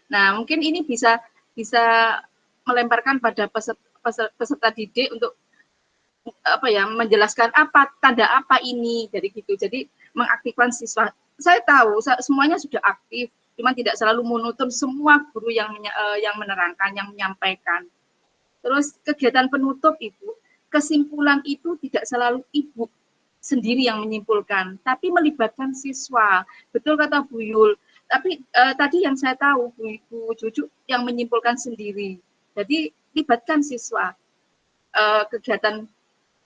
Nah, mungkin ini bisa melemparkan pada peserta didik untuk menjelaskan apa tanda apa ini, jadi gitu. Jadi mengaktifkan siswa. Saya tahu semuanya sudah aktif, cuma tidak selalu monoton semua guru yang menerangkan, yang menyampaikan. Terus kegiatan penutup itu, kesimpulan itu tidak selalu ibu sendiri yang menyimpulkan, tapi melibatkan siswa. Betul kata Bu Yul. Tapi tadi yang saya tahu Bu Cucu yang menyimpulkan sendiri. Jadi libatkan siswa. Kegiatan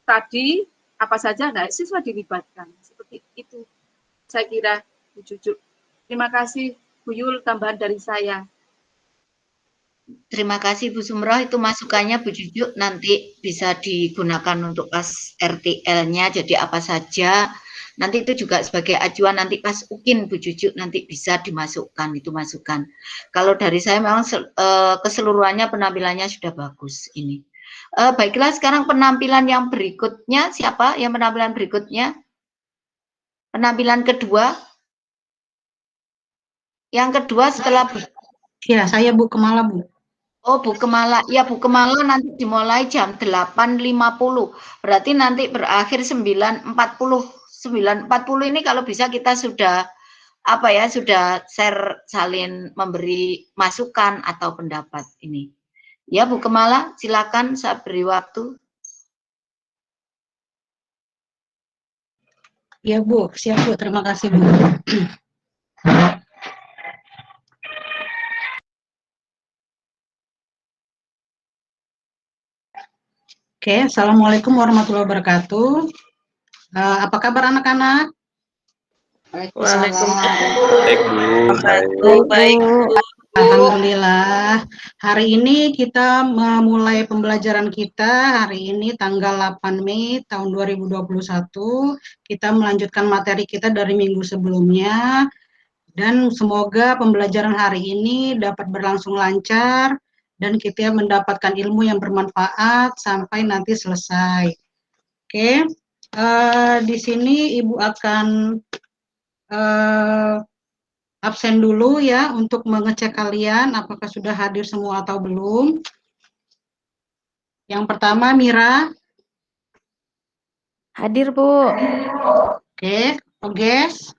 tadi apa saja, nah siswa dilibatkan. Seperti itu saya kira Bu Cucu. Terima kasih Bu Yul, tambahan dari saya. Terima kasih Bu Sumroh, itu masukannya Bu Jujuk nanti bisa digunakan untuk pas RTL-nya, jadi apa saja. Nanti itu juga sebagai acuan nanti pas UKIN Bu Jujuk nanti bisa dimasukkan, itu masukan. Kalau dari saya memang keseluruhannya penampilannya sudah bagus ini. Baiklah, sekarang penampilan yang berikutnya, siapa yang penampilan berikutnya? Penampilan kedua? Yang kedua setelah... Ya, saya Bu Kemala, Bu. Oh, Bu Kemala. Ya, Bu Kemala nanti dimulai jam 8.50. Berarti nanti berakhir 9.40. 9.40 ini kalau bisa kita sudah sudah share, salin memberi masukan atau pendapat ini. Ya, Bu Kemala, silakan saya beri waktu. Ya, Bu. Siap, Bu. Terima kasih, Bu. Oke, Assalamualaikum warahmatullahi wabarakatuh. Apa kabar anak-anak? Waalaikumsalam. Baik, Bu. Alhamdulillah. Hari ini kita memulai pembelajaran kita. Hari ini tanggal 8 Mei tahun 2021. Kita melanjutkan materi kita dari minggu sebelumnya. Dan semoga pembelajaran hari ini dapat berlangsung lancar dan kita mendapatkan ilmu yang bermanfaat sampai nanti selesai. Oke, di sini Ibu akan absen dulu ya untuk mengecek kalian apakah sudah hadir semua atau belum. Yang pertama, Mira. Hadir, Bu. Oke, Oges.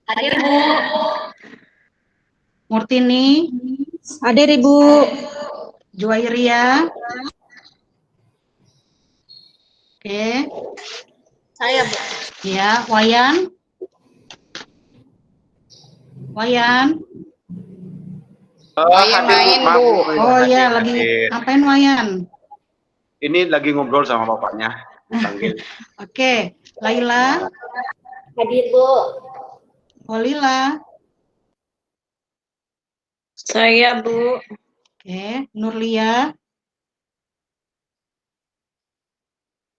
Hadir, Bu. Murtini. Hadir, Ibu. Juwairia. Oke. Saya, Bu. Ya, Wayan. Wayan. Wayan main, Bu. Oh iya, lagi ngapain Wayan? Ini lagi ngobrol sama bapaknya. Oke, Laila. Hadir, Bu. Olila. Saya, Bu. Oke, Nurlia.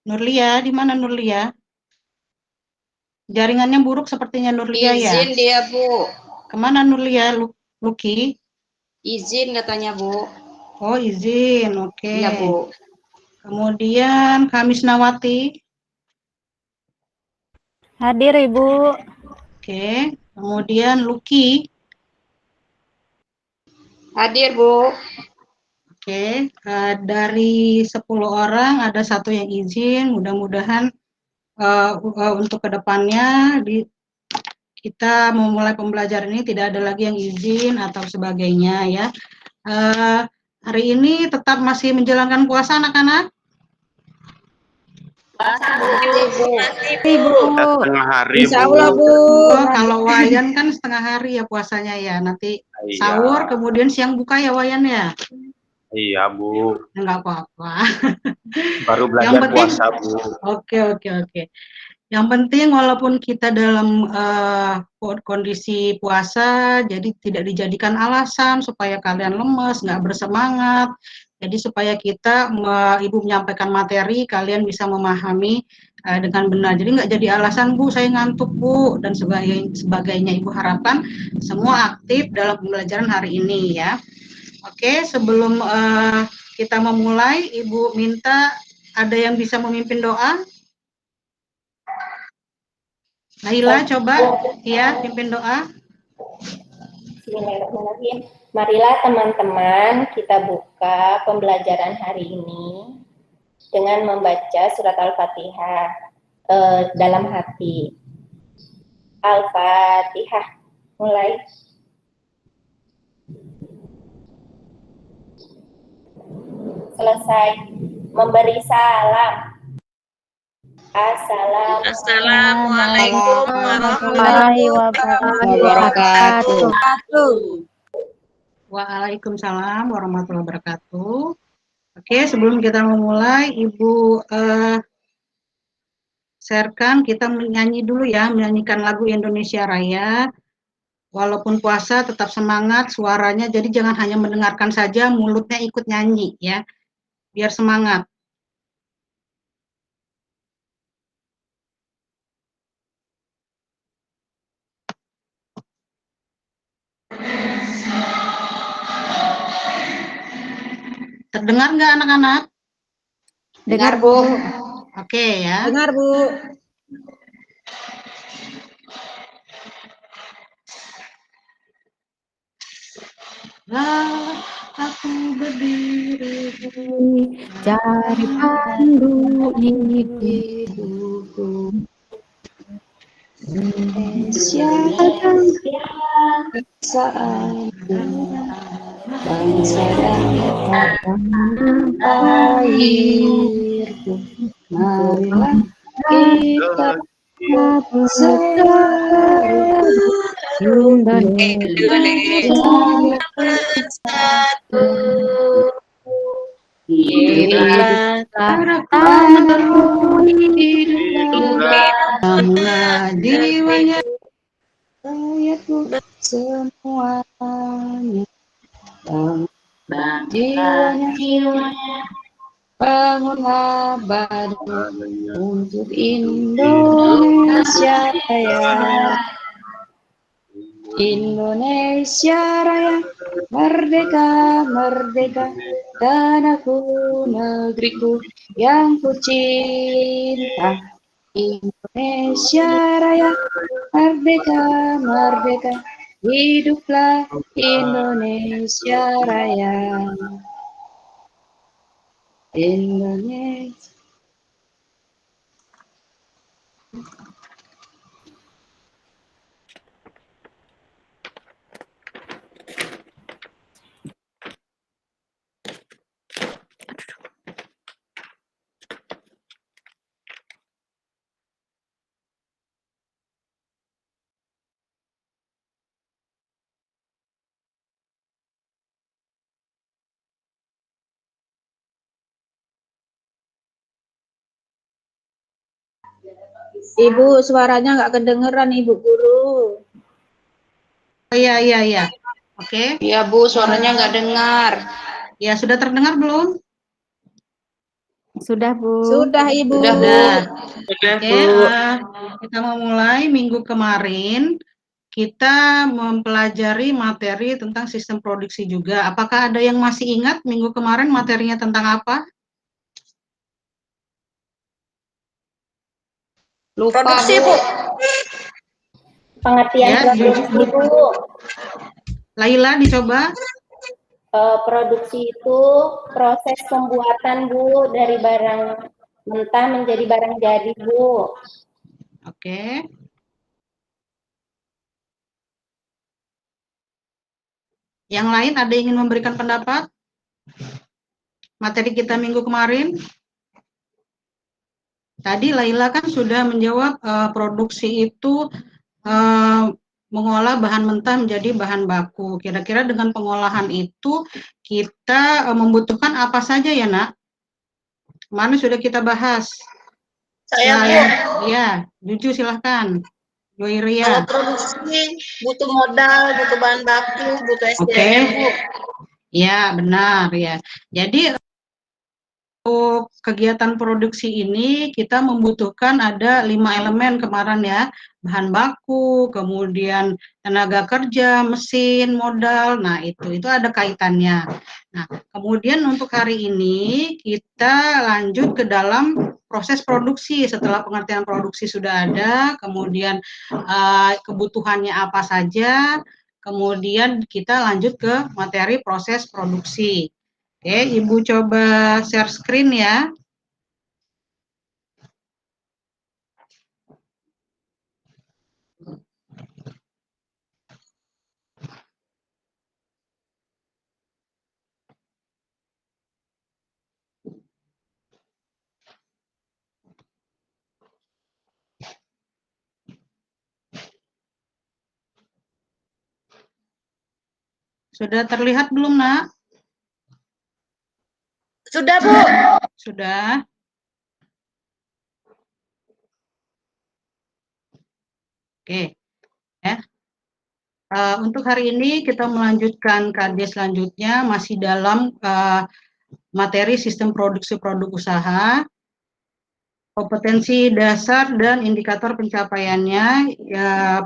Nurlia, di mana Nurlia? Jaringannya buruk sepertinya Nurlia ya. Izin dia, Bu. Kemana Nurlia, Luki? Izin katanya, Bu. Oh, izin, oke. Iya, Bu. Kemudian Kamisnawati. Hadir, Ibu. Oke, kemudian Luki. Hadir, Bu. Oke, dari 10 orang ada 1 yang izin. Mudah-mudahan untuk kedepannya kita memulai pembelajaran ini tidak ada lagi yang izin atau sebagainya ya. Hari ini tetap masih menjalankan puasa anak-anak? Setengah hari, Insya Bu. Allah, Bu. Oh, kalau Wayan kan setengah hari ya puasanya ya. Nanti sahur, kemudian siang buka ya Wayan ya? Iya, Bu. Enggak apa-apa. Baru belajar puasa, Bu. Oke. Yang penting walaupun kita dalam kondisi puasa, jadi tidak dijadikan alasan supaya kalian lemes, nggak bersemangat. Jadi supaya kita, Ibu menyampaikan materi, kalian bisa memahami dengan benar. Jadi nggak jadi alasan, Bu, saya ngantuk, Bu, dan sebagainya. Ibu harapkan semua aktif dalam pembelajaran hari ini ya. Oke, sebelum kita memulai, Ibu minta ada yang bisa memimpin doa? Naila, coba ya pimpin doa. Bismillahirrahmanirrahim. Marilah teman-teman kita buka pembelajaran hari ini dengan membaca surat Al-Fatihah dalam hati. Al-Fatihah. Mulai. Selesai. Memberi salam. Assalamualaikum warahmatullahi wabarakatuh. Waalaikumsalam warahmatullahi wabarakatuh. Oke, sebelum kita memulai, Ibu sharekan, kita menyanyi dulu ya, menyanyikan lagu Indonesia Raya. Walaupun puasa tetap semangat suaranya, jadi jangan hanya mendengarkan saja, mulutnya ikut nyanyi ya, biar semangat. Terdengar nggak anak-anak? Dengar, Bu. Oke ya. Dengar, Bu. Aku berdiri Cari pandu hidupku. Indonesia saat bangsa dan airku, marilah kita Indonesia bersatu. hiduplah bangga jiwanya. Rakyatku semuanya, jiwanya, bangunlah badan untuk Indonesia Raya. Indonesia Raya, merdeka, merdeka, tanahku, negeriku yang ku cinta. Indonesia Raya, merdeka, merdeka, hiduplah Indonesia Raya. Indonesia. Ibu, suaranya nggak kedengeran, Ibu Guru. Iya. Oke. Iya Bu, suaranya nggak dengar. Ya, sudah terdengar belum? Sudah, Bu. Sudah Ibu. Sudah. Oke, kita mau mulai. Minggu kemarin kita mempelajari materi tentang sistem produksi juga. Apakah ada yang masih ingat minggu kemarin materinya tentang apa? Lupa Bu. Pengertian Ya, produksi, Bu. Laila dicoba. Produksi itu proses pembuatan, Bu, dari barang mentah menjadi barang jadi, Bu. Oke. Yang lain ada yang ingin memberikan pendapat? Materi kita minggu kemarin? Tadi Laila kan sudah menjawab produksi itu mengolah bahan mentah menjadi bahan baku. Kira-kira dengan pengolahan itu kita membutuhkan apa saja ya, Nak? Mana sudah kita bahas? Saya Bu. Ya, Juju silahkan. Kalau Joiria. produksi butuh modal, butuh bahan baku, butuh SDM, Bu. Ya, benar ya. Jadi untuk kegiatan produksi ini kita membutuhkan ada 5 elemen kemarin ya, bahan baku, kemudian tenaga kerja, mesin, modal. Nah itu ada kaitannya. Nah kemudian untuk hari ini kita lanjut ke dalam proses produksi. Setelah pengertian produksi sudah ada, kemudian kebutuhannya apa saja, kemudian kita lanjut ke materi proses produksi. Oke, Ibu coba share screen ya. Sudah terlihat belum, Nak? Sudah, Bu. Sudah. Oke. Ya. Untuk hari ini kita melanjutkan KD selanjutnya masih dalam materi sistem produksi produk usaha. Kompetensi dasar dan indikator pencapaiannya, ya,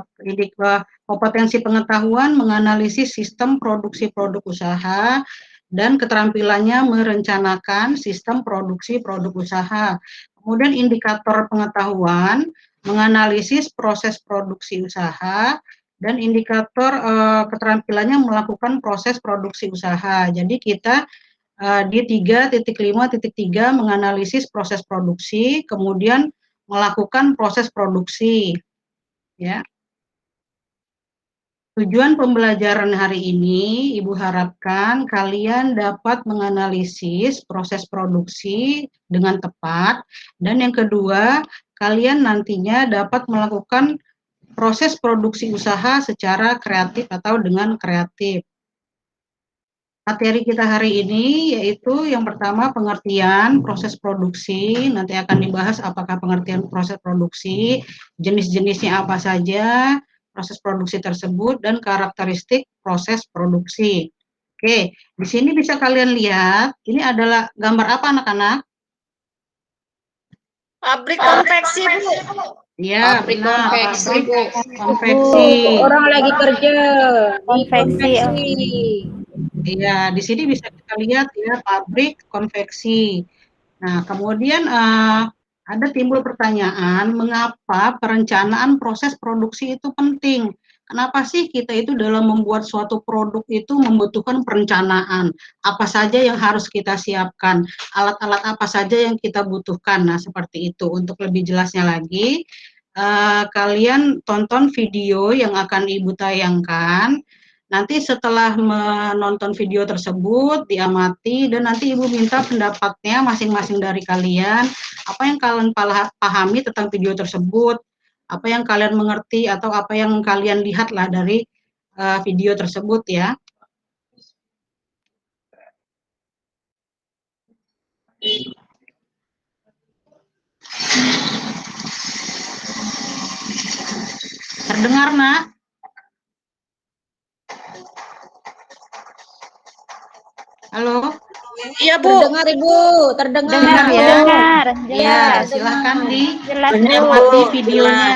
kompetensi pengetahuan menganalisis sistem produksi produk usaha, dan keterampilannya merencanakan sistem produksi produk usaha. Kemudian indikator pengetahuan menganalisis proses produksi usaha, dan indikator keterampilannya melakukan proses produksi usaha. Jadi kita di 3.5.3 menganalisis proses produksi, kemudian melakukan proses produksi. Ya. Tujuan pembelajaran hari ini, Ibu harapkan kalian dapat menganalisis proses produksi dengan tepat, dan yang kedua, kalian nantinya dapat melakukan proses produksi usaha secara kreatif atau dengan kreatif. Materi kita hari ini yaitu yang pertama pengertian proses produksi, nanti akan dibahas apakah pengertian proses produksi, jenis-jenisnya apa saja, proses produksi tersebut, dan karakteristik proses produksi. Oke, di sini bisa kalian lihat, ini adalah gambar apa anak-anak? Pabrik konveksi, Bu. Iya, Pabrik benar, konveksi, pabrik Bu. konveksi. Orang lagi kerja di Konveksi. konveksi. Iya, di sini bisa kita lihat ya pabrik konveksi. Nah, kemudian ada timbul pertanyaan, mengapa perencanaan proses produksi itu penting? Kenapa sih kita itu dalam membuat suatu produk itu membutuhkan perencanaan? Apa saja yang harus kita siapkan? Alat-alat apa saja yang kita butuhkan? Nah, seperti itu. Untuk lebih jelasnya lagi, kalian tonton video yang akan Ibu tayangkan. Nanti setelah menonton video tersebut, diamati, dan nanti Ibu minta pendapatnya masing-masing dari kalian, apa yang kalian pahami tentang video tersebut, apa yang kalian mengerti, atau apa yang kalian lihatlah dari video tersebut ya. Terdengar, Nak? Halo? Iya, Bu. Terdengar Ibu, terdengar. Dengar ya? Dengar, Ya, jelas. silahkan Jelas, Bu. diamati videonya.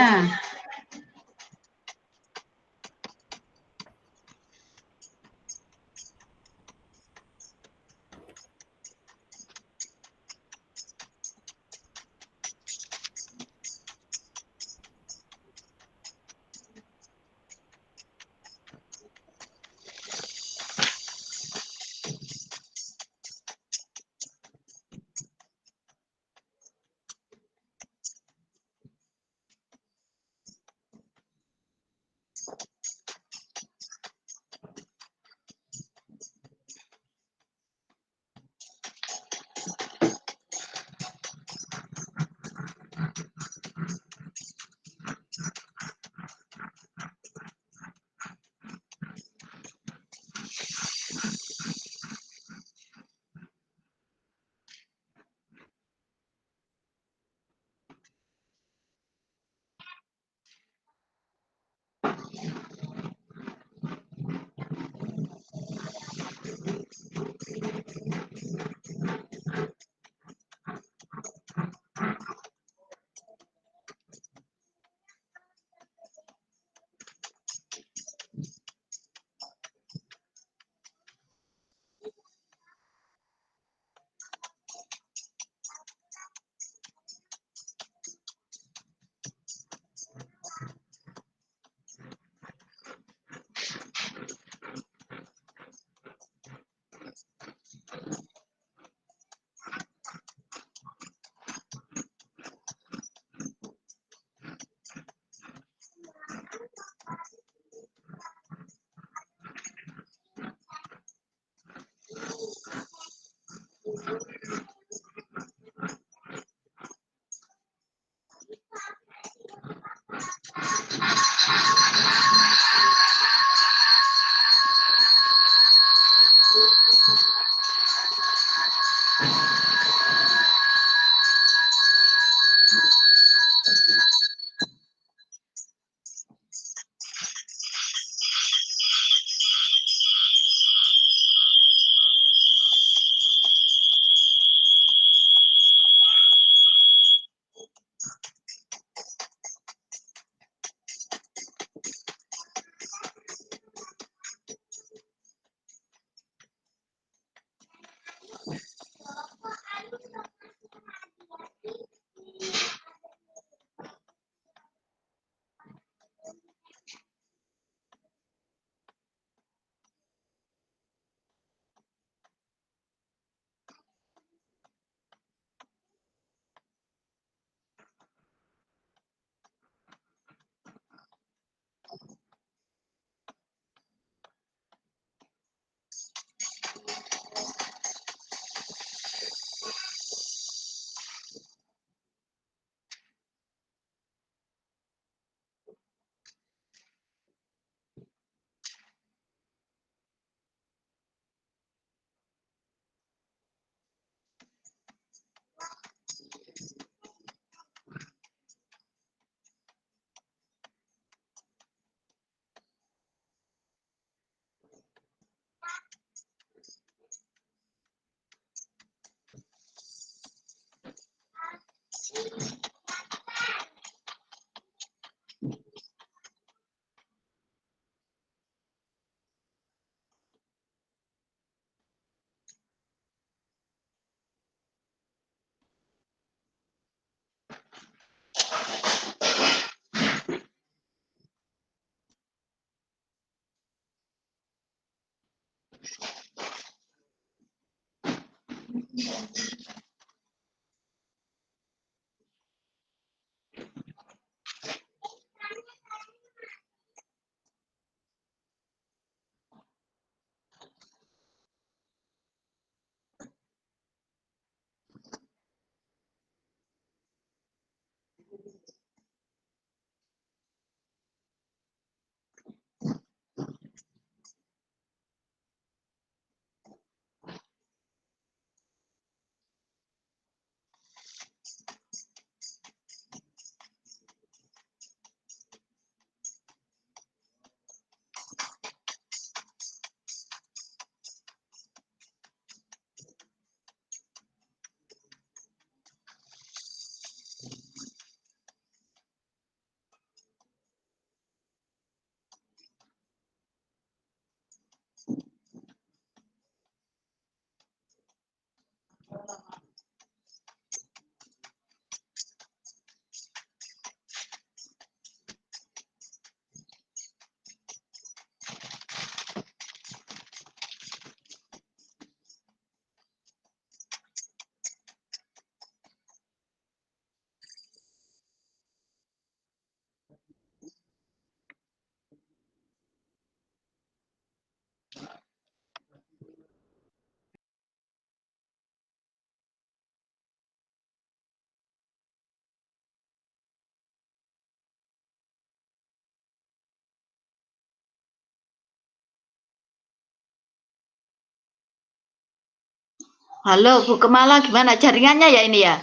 Halo Bu Kemala, gimana jaringannya ya ini ya?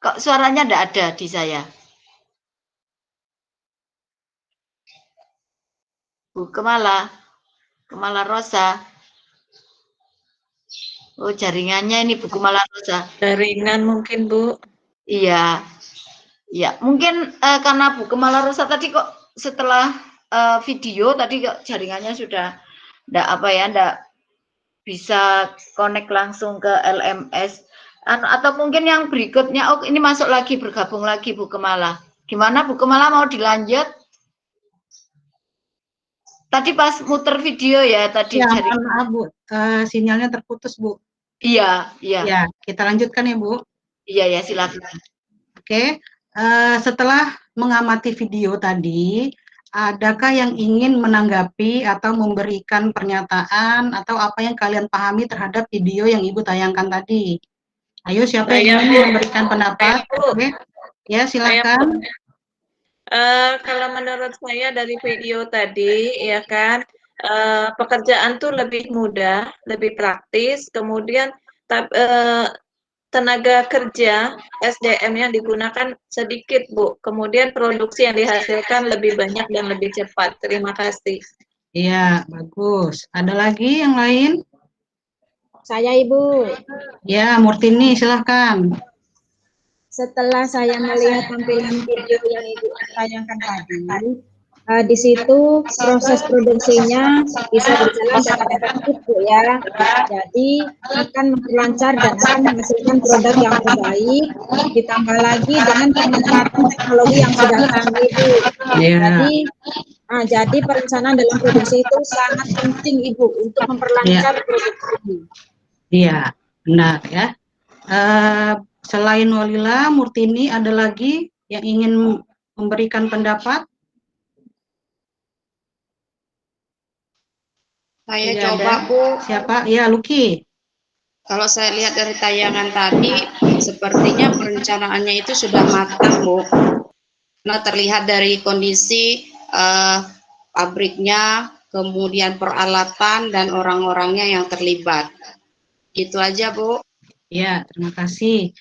Kok suaranya enggak ada di saya? Bu Kemala, Kemala Rosa. Oh jaringannya ini Bu Kemala Rosa. Jaringan mungkin Bu. Iya, ya mungkin karena Bu Kemala Rosa tadi kok setelah video tadi kok jaringannya sudah enggak apa ya, enggak bisa connect langsung ke LMS atau mungkin yang berikutnya. Oh ini masuk lagi, bergabung lagi Bu Kemala. Gimana Bu Kemala, mau dilanjut? Tadi pas muter video ya tadi Ya, jaring. maaf Bu, sinyalnya terputus Bu. Iya, iya. Ya, kita lanjutkan ya Bu. Iya ya, silakan. Oke, setelah mengamati video tadi, adakah yang ingin menanggapi atau memberikan pernyataan atau apa yang kalian pahami terhadap video yang Ibu tayangkan tadi? Ayo, siapa yang ingin memberikan pendapat? Oke. Ya, silakan. Kalau menurut saya dari video tadi, ya kan, pekerjaan tuh lebih mudah, lebih praktis, kemudian tenaga kerja SDM yang digunakan sedikit, Bu. Kemudian produksi yang dihasilkan lebih banyak dan lebih cepat. Terima kasih. Iya, bagus. Ada lagi yang lain? Saya Ibu, Ya, Murtini, silahkan. setelah saya melihat tampilan video yang Ibu tayangkan tadi, di situ proses produksinya bisa berjalan dengan efektif, Bu ya. Jadi akan memperlancar dan akan menghasilkan produk yang terbaik, ditambah lagi dengan pemanfaatan teknologi yang sudah canggih, Bu. Jadi perencanaan dalam produksi itu sangat penting, Ibu, untuk memperlancar produksi. Iya, benar ya. Selain Walila, Murtini, ada lagi yang ingin memberikan pendapat? Saya Tidak coba, ada. Bu. Siapa? Ya, Luki. Kalau saya lihat dari tayangan tadi, sepertinya perencanaannya itu sudah matang, Bu. Nah, terlihat dari kondisi pabriknya, kemudian peralatan dan orang-orangnya yang terlibat. Itu aja, Bu. Ya, terima kasih.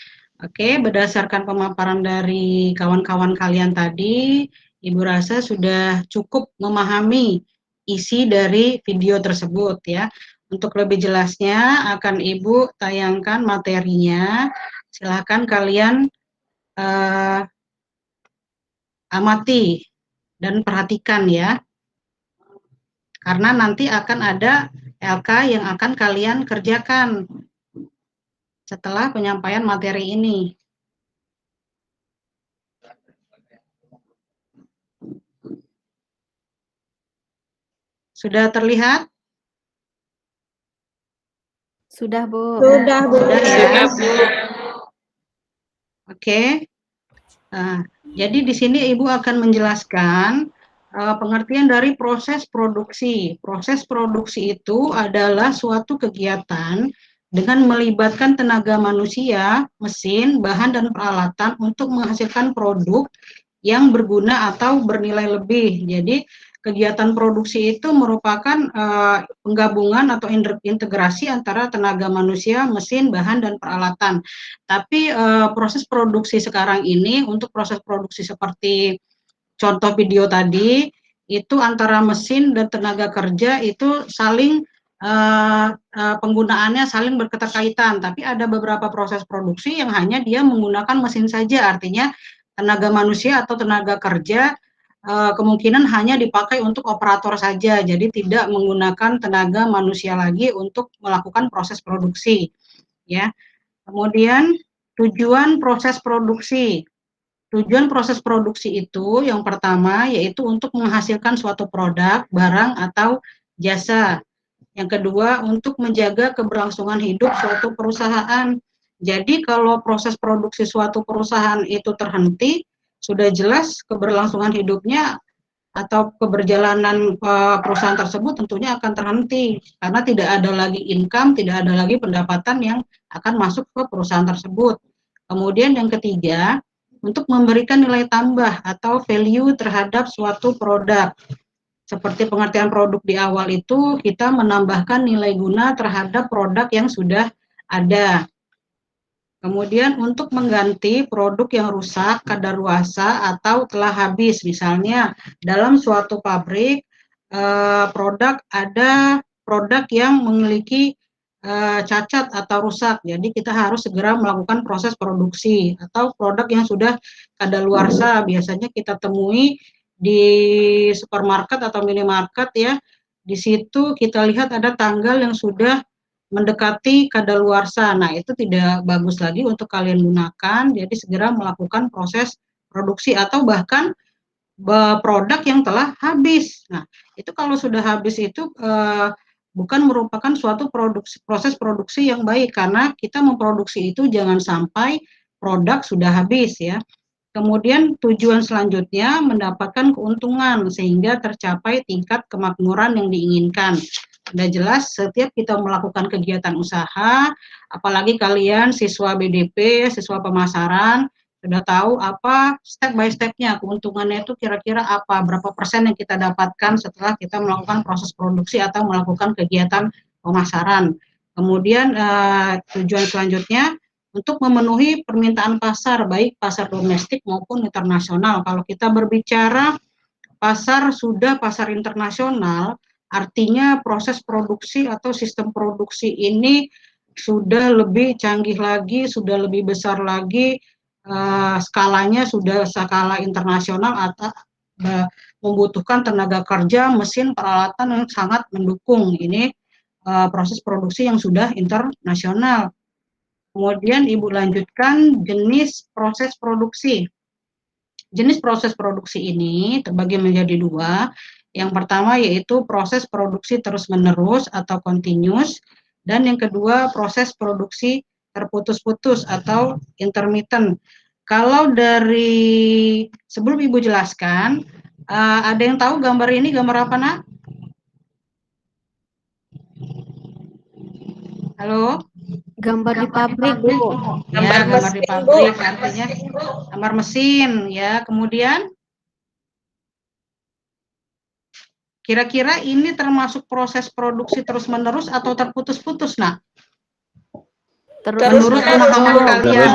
Oke, berdasarkan pemaparan dari kawan-kawan kalian tadi, Ibu rasa sudah cukup memahami isi dari video tersebut ya. Untuk lebih jelasnya akan Ibu tayangkan materinya. Silakan kalian amati dan perhatikan ya. Karena nanti akan ada LK yang akan kalian kerjakan setelah penyampaian materi ini. Sudah terlihat? Sudah, Bu. Sudah, Bu. Sudah ya. Oke. Nah, jadi di sini Ibu akan menjelaskan pengertian dari proses produksi. Proses produksi itu adalah suatu kegiatan dengan melibatkan tenaga manusia, mesin, bahan, dan peralatan untuk menghasilkan produk yang berguna atau bernilai lebih. Jadi kegiatan produksi itu merupakan penggabungan atau integrasi antara tenaga manusia, mesin, bahan, dan peralatan. Tapi proses produksi sekarang ini, untuk proses produksi seperti contoh video tadi, itu antara mesin dan tenaga kerja itu saling penggunaannya saling berketerkaitan, tapi ada beberapa proses produksi yang hanya dia menggunakan mesin saja, artinya tenaga manusia atau tenaga kerja kemungkinan hanya dipakai untuk operator saja, jadi tidak menggunakan tenaga manusia lagi untuk melakukan proses produksi, ya. Kemudian tujuan proses produksi. Tujuan proses produksi itu yang pertama yaitu untuk menghasilkan suatu produk, barang, atau jasa. Yang kedua, untuk menjaga keberlangsungan hidup suatu perusahaan. Jadi kalau proses produksi suatu perusahaan itu terhenti, sudah jelas keberlangsungan hidupnya atau keberjalanan perusahaan tersebut tentunya akan terhenti karena tidak ada lagi income, tidak ada lagi pendapatan yang akan masuk ke perusahaan tersebut. Kemudian yang ketiga, untuk memberikan nilai tambah atau value terhadap suatu produk. Seperti pengertian produk di awal itu, kita menambahkan nilai guna terhadap produk yang sudah ada. Kemudian untuk mengganti produk yang rusak, kadaluarsa, atau telah habis. Misalnya dalam suatu pabrik, ada produk yang memiliki cacat atau rusak, jadi kita harus segera melakukan proses produksi. Atau produk yang sudah kadaluarsa, biasanya kita temui di supermarket atau minimarket ya, di situ kita lihat ada tanggal yang sudah mendekati kadaluarsa. Nah, itu tidak bagus lagi untuk kalian gunakan, jadi segera melakukan proses produksi atau bahkan produk yang telah habis. Nah, itu kalau sudah habis itu bukan merupakan suatu proses produksi yang baik, karena kita memproduksi itu jangan sampai produk sudah habis ya. Kemudian tujuan selanjutnya mendapatkan keuntungan sehingga tercapai tingkat kemakmuran yang diinginkan. Sudah jelas setiap kita melakukan kegiatan usaha, apalagi kalian siswa BDP, siswa pemasaran, sudah tahu apa step by step-nya, keuntungannya itu kira-kira apa, berapa persen yang kita dapatkan setelah kita melakukan proses produksi atau melakukan kegiatan pemasaran. Kemudian tujuan selanjutnya untuk memenuhi permintaan pasar, baik pasar domestik maupun internasional. Kalau kita berbicara pasar internasional, artinya proses produksi atau sistem produksi ini sudah lebih canggih lagi, sudah lebih besar lagi, skalanya sudah skala internasional atau membutuhkan tenaga kerja, mesin, peralatan yang sangat mendukung. Ini proses produksi yang sudah internasional. Kemudian Ibu lanjutkan jenis proses produksi. Jenis proses produksi ini terbagi menjadi dua. Yang pertama yaitu proses produksi terus-menerus atau continuous, dan yang kedua proses produksi terputus-putus atau intermittent. Kalau dari sebelum Ibu jelaskan, ada yang tahu gambar ini gambar apa, Nak? Halo? Gambar di pabrik, Bu. Ya, gambar di pabrik artinya gambar mesin ya. Kemudian kira-kira ini termasuk proses produksi terus-menerus atau terputus-putus, Nak? Menurut pemahaman kalian.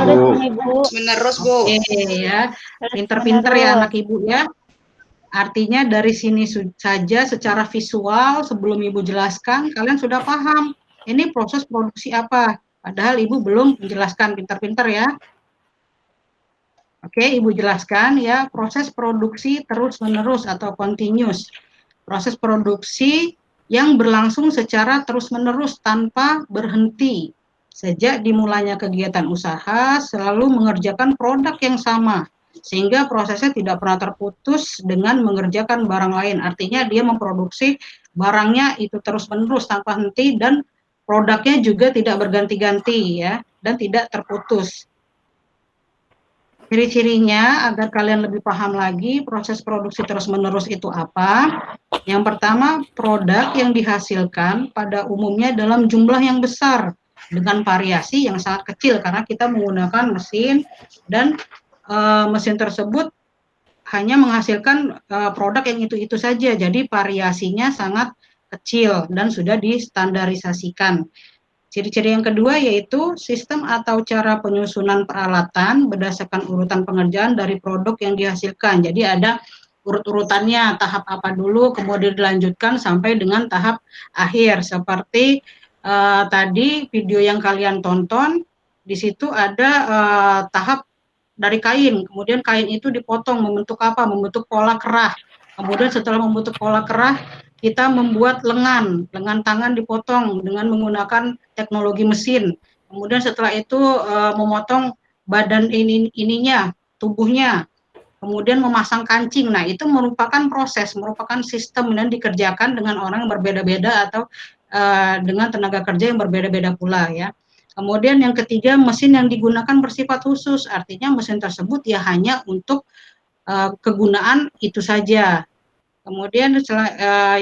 Menerus, Bu. Ya, pinter-pinter ya anak Ibu ya. Artinya dari sini saja secara visual sebelum Ibu jelaskan kalian sudah paham ini proses produksi apa. Padahal Ibu belum menjelaskan, pintar-pintar ya. Oke, Ibu jelaskan ya, proses produksi terus-menerus atau continuous. Proses produksi yang berlangsung secara terus-menerus tanpa berhenti. Sejak dimulainya kegiatan usaha, selalu mengerjakan produk yang sama. Sehingga prosesnya tidak pernah terputus dengan mengerjakan barang lain. Artinya dia memproduksi barangnya itu terus-menerus tanpa henti dan produknya juga tidak berganti-ganti ya, dan tidak terputus. Ciri-cirinya agar kalian lebih paham lagi proses produksi terus-menerus itu apa. Yang pertama, produk yang dihasilkan pada umumnya dalam jumlah yang besar dengan variasi yang sangat kecil karena kita menggunakan mesin dan mesin tersebut hanya menghasilkan produk yang itu-itu saja. Jadi variasinya sangat kecil dan sudah distandarisasikan. Ciri-ciri yang kedua yaitu sistem atau cara penyusunan peralatan berdasarkan urutan pengerjaan dari produk yang dihasilkan. Jadi ada urut-urutannya, tahap apa dulu, kemudian dilanjutkan sampai dengan tahap akhir. Seperti tadi video yang kalian tonton, di situ ada tahap dari kain, kemudian kain itu dipotong, membentuk apa? Membentuk pola kerah. Kemudian setelah membentuk pola kerah, kita membuat lengan tangan dipotong dengan menggunakan teknologi mesin. Kemudian setelah itu memotong badan ininya, tubuhnya. Kemudian memasang kancing. Nah, itu merupakan proses, merupakan sistem dan dikerjakan dengan orang yang berbeda-beda atau dengan tenaga kerja yang berbeda-beda pula ya. Kemudian yang ketiga, mesin yang digunakan bersifat khusus. Artinya mesin tersebut ya hanya untuk kegunaan itu saja. Kemudian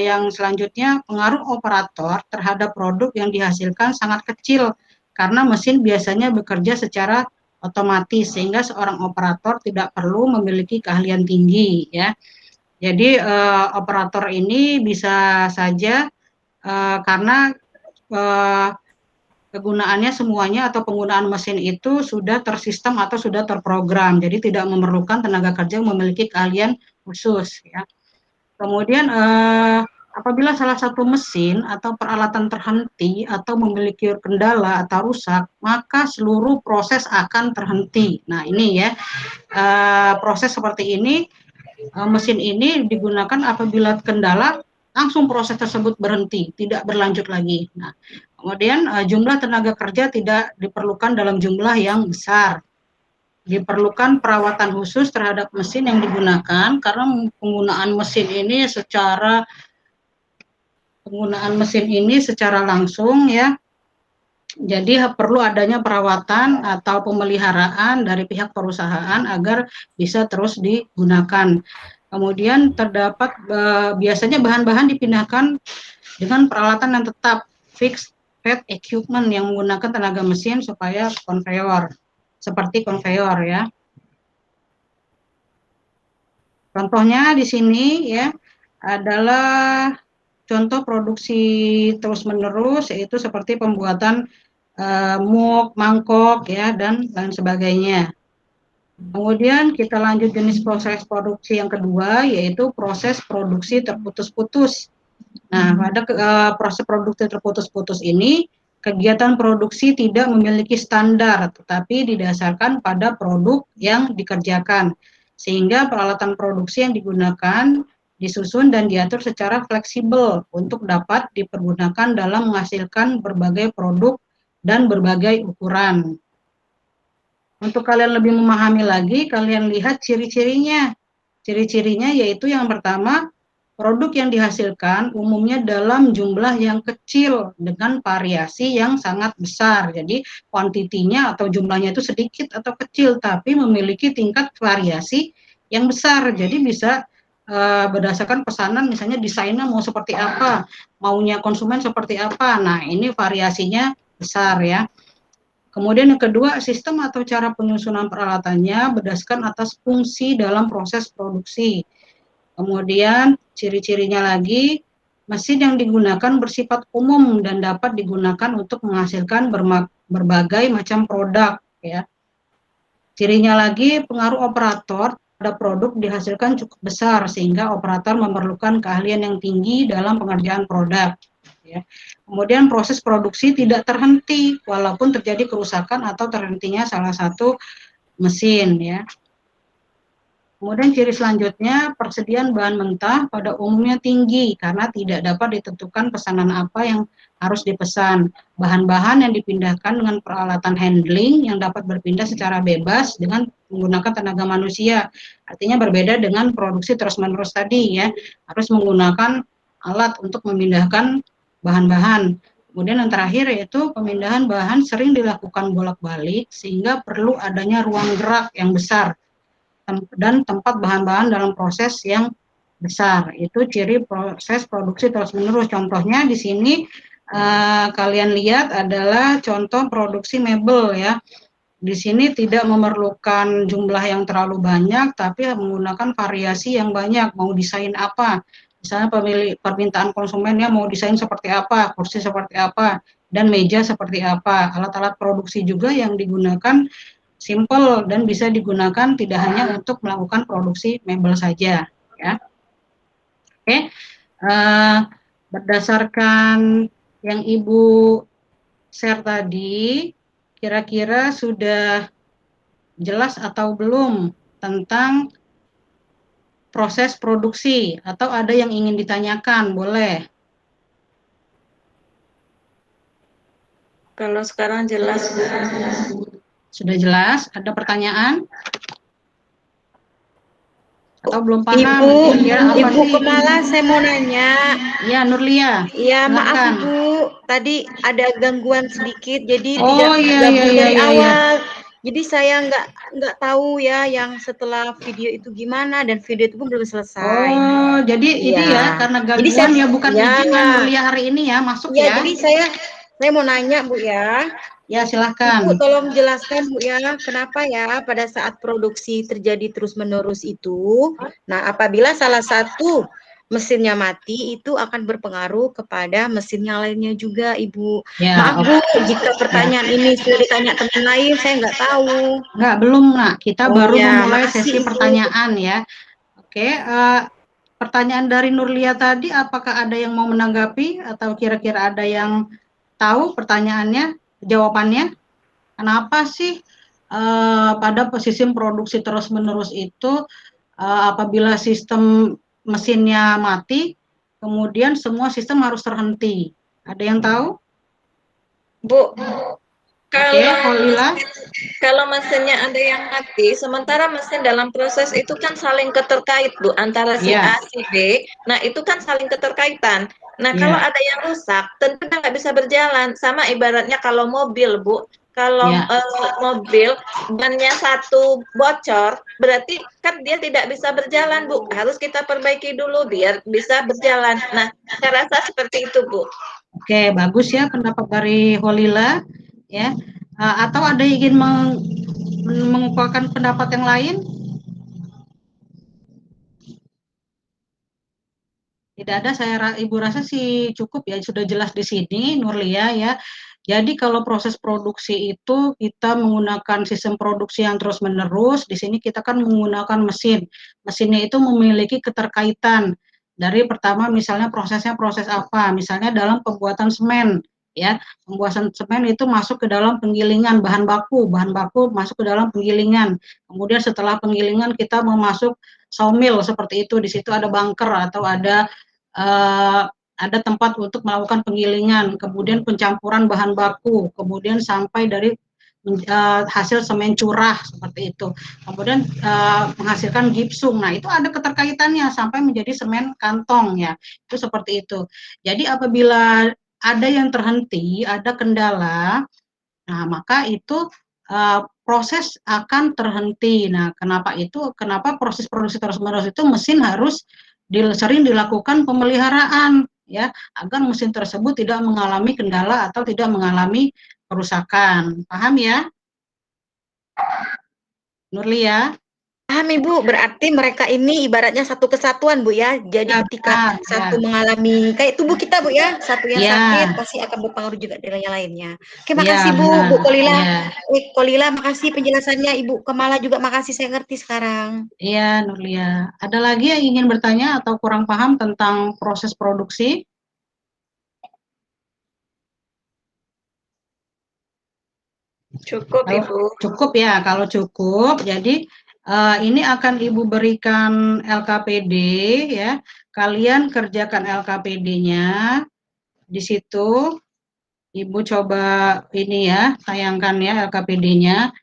yang selanjutnya, pengaruh operator terhadap produk yang dihasilkan sangat kecil karena mesin biasanya bekerja secara otomatis sehingga seorang operator tidak perlu memiliki keahlian tinggi ya. Jadi operator ini bisa saja karena kegunaannya semuanya atau penggunaan mesin itu sudah tersistem atau sudah terprogram, jadi tidak memerlukan tenaga kerja yang memiliki keahlian khusus ya. Kemudian apabila salah satu mesin atau peralatan terhenti atau memiliki kendala atau rusak, maka seluruh proses akan terhenti. Nah ini ya, proses seperti ini, mesin ini digunakan apabila kendala, langsung proses tersebut berhenti, tidak berlanjut lagi. Nah, kemudian jumlah tenaga kerja tidak diperlukan dalam jumlah yang besar. Diperlukan perawatan khusus terhadap mesin yang digunakan karena penggunaan mesin ini secara langsung ya Jadi perlu adanya perawatan atau pemeliharaan dari pihak perusahaan agar bisa terus digunakan. Kemudian terdapat biasanya bahan-bahan dipindahkan dengan peralatan yang tetap fixed fed equipment yang menggunakan tenaga mesin supaya konveyor, seperti konveyor ya. Contohnya di sini ya adalah contoh produksi terus-menerus, yaitu seperti pembuatan muk, mangkok ya dan lain sebagainya. Kemudian kita lanjut jenis proses produksi yang kedua, yaitu proses produksi terputus-putus. Nah, pada proses produksi terputus-putus ini, kegiatan produksi tidak memiliki standar, tetapi didasarkan pada produk yang dikerjakan, sehingga peralatan produksi yang digunakan disusun dan diatur secara fleksibel untuk dapat dipergunakan dalam menghasilkan berbagai produk dan berbagai ukuran. Untuk kalian lebih memahami lagi, kalian lihat ciri-cirinya. Ciri-cirinya yaitu yang pertama, produk yang dihasilkan umumnya dalam jumlah yang kecil dengan variasi yang sangat besar. Jadi kuantitinya atau jumlahnya itu sedikit atau kecil, tapi memiliki tingkat variasi yang besar. Jadi bisa berdasarkan pesanan, misalnya desainnya mau seperti apa, maunya konsumen seperti apa. Nah, ini variasinya besar ya. Kemudian yang kedua, sistem atau cara penyusunan peralatannya berdasarkan atas fungsi dalam proses produksi. Kemudian ciri-cirinya lagi, mesin yang digunakan bersifat umum dan dapat digunakan untuk menghasilkan berbagai macam produk ya. Cirinya lagi, pengaruh operator pada produk dihasilkan cukup besar sehingga operator memerlukan keahlian yang tinggi dalam pengerjaan produk. Ya. Kemudian proses produksi tidak terhenti walaupun terjadi kerusakan atau terhentinya salah satu mesin ya. Kemudian ciri selanjutnya, persediaan bahan mentah pada umumnya tinggi karena tidak dapat ditentukan pesanan apa yang harus dipesan. Bahan-bahan yang dipindahkan dengan peralatan handling yang dapat berpindah secara bebas dengan menggunakan tenaga manusia. Artinya berbeda dengan produksi terus-menerus tadi ya, harus menggunakan alat untuk memindahkan bahan-bahan. Kemudian yang terakhir yaitu pemindahan bahan sering dilakukan bolak-balik sehingga perlu adanya ruang gerak yang besar dan tempat bahan-bahan dalam proses yang besar. Itu ciri proses produksi terus-menerus. Contohnya di sini kalian lihat adalah contoh produksi mebel ya. Di sini tidak memerlukan jumlah yang terlalu banyak, tapi menggunakan variasi yang banyak. Mau desain apa? Misalnya permintaan konsumennya mau desain seperti apa, kursi seperti apa, dan meja seperti apa. Alat-alat produksi juga yang digunakan simple dan bisa digunakan tidak hanya untuk melakukan produksi mebel saja. Ya. Oke, berdasarkan yang Ibu share tadi, kira-kira sudah jelas atau belum tentang proses produksi, atau ada yang ingin ditanyakan, boleh. Kalau sekarang jelas. Sudah jelas? Ada pertanyaan? Atau belum paham? Ibu Kepala, saya mau nanya. Ya, Nurlia. Iya, maaf Ibu, tadi ada gangguan sedikit, jadi tidak gabung dari awal. Jadi saya nggak tahu ya yang setelah video itu gimana, dan video itu pun belum selesai. Oh, jadi ini ya karena gangguan ya, bukan izin Nurlia hari ini ya, masuk ya. Jadi saya mau nanya Bu ya. Ya, silahkan. Ibu tolong jelaskan Bu ya, kenapa ya pada saat produksi terjadi terus-menerus itu, nah apabila salah satu mesinnya mati, itu akan berpengaruh kepada mesin yang lainnya juga, Ibu. Ya, maaf Bu, jika pertanyaan ini sudah ditanya teman lain, saya nggak tahu. Nggak, belum nak. Kita baru memulai sesi pertanyaan ya. Oke, pertanyaan dari Nurlia tadi, apakah ada yang mau menanggapi atau kira-kira ada yang tahu pertanyaannya, jawabannya? Kenapa sih pada sistem produksi terus-menerus itu apabila sistem mesinnya mati, kemudian semua sistem harus terhenti? Ada yang tahu? Bu, kalau mesinnya ada yang mati, sementara mesin dalam proses itu kan saling keterkait Bu, antara si A, si B. Nah, itu kan saling keterkaitan. Nah, kalau ada yang rusak, tentunya nggak bisa berjalan. Sama ibaratnya kalau mobil, Bu. Kalau mobil bannya satu bocor, berarti kan dia tidak bisa berjalan, Bu. Harus kita perbaiki dulu biar bisa berjalan. Nah, saya rasa seperti itu, Bu. Oke, bagus ya pendapat dari Holila, ya. Atau ada yang ingin mengungkapkan pendapat yang lain? Tidak ada, Ibu rasa sih cukup ya, sudah jelas di sini, Nurlia ya. Jadi kalau proses produksi itu kita menggunakan sistem produksi yang terus-menerus, di sini kita kan menggunakan mesin. Mesinnya itu memiliki keterkaitan. Dari pertama misalnya prosesnya proses apa? Misalnya dalam pembuatan semen, ya. Pembuatan semen itu masuk ke dalam penggilingan bahan baku masuk ke dalam penggilingan. Kemudian setelah penggilingan kita memasuk sawmill seperti itu, di situ ada bunker atau ada tempat untuk melakukan penggilingan, kemudian pencampuran bahan baku, kemudian sampai dari hasil semen curah seperti itu, kemudian menghasilkan gipsum. Nah, itu ada keterkaitannya sampai menjadi semen kantong ya, itu seperti itu. Jadi apabila ada yang terhenti, ada kendala, nah maka itu proses akan terhenti. Nah, kenapa proses produksi terus-menerus itu mesin harus sering dilakukan pemeliharaan ya, agar mesin tersebut tidak mengalami kendala atau tidak mengalami kerusakan. Paham ya, Nurlia? Paham Ibu, berarti mereka ini ibaratnya satu kesatuan Bu ya. Jadi ketika satu mengalami kayak tubuh kita Bu ya, satu yang sakit pasti akan berpengaruh juga dengan yang lainnya. Oke, makasih Bu Kolila. Kolila makasih penjelasannya, Ibu Kemala juga makasih, saya ngerti sekarang. Iya, Nurlia. Ada lagi yang ingin bertanya atau kurang paham tentang proses produksi? Cukup, Ibu. Cukup ya, kalau cukup, jadi ini akan Ibu berikan LKPD ya, kalian kerjakan LKPD-nya, di situ Ibu coba ini ya, tayangkan ya LKPD-nya.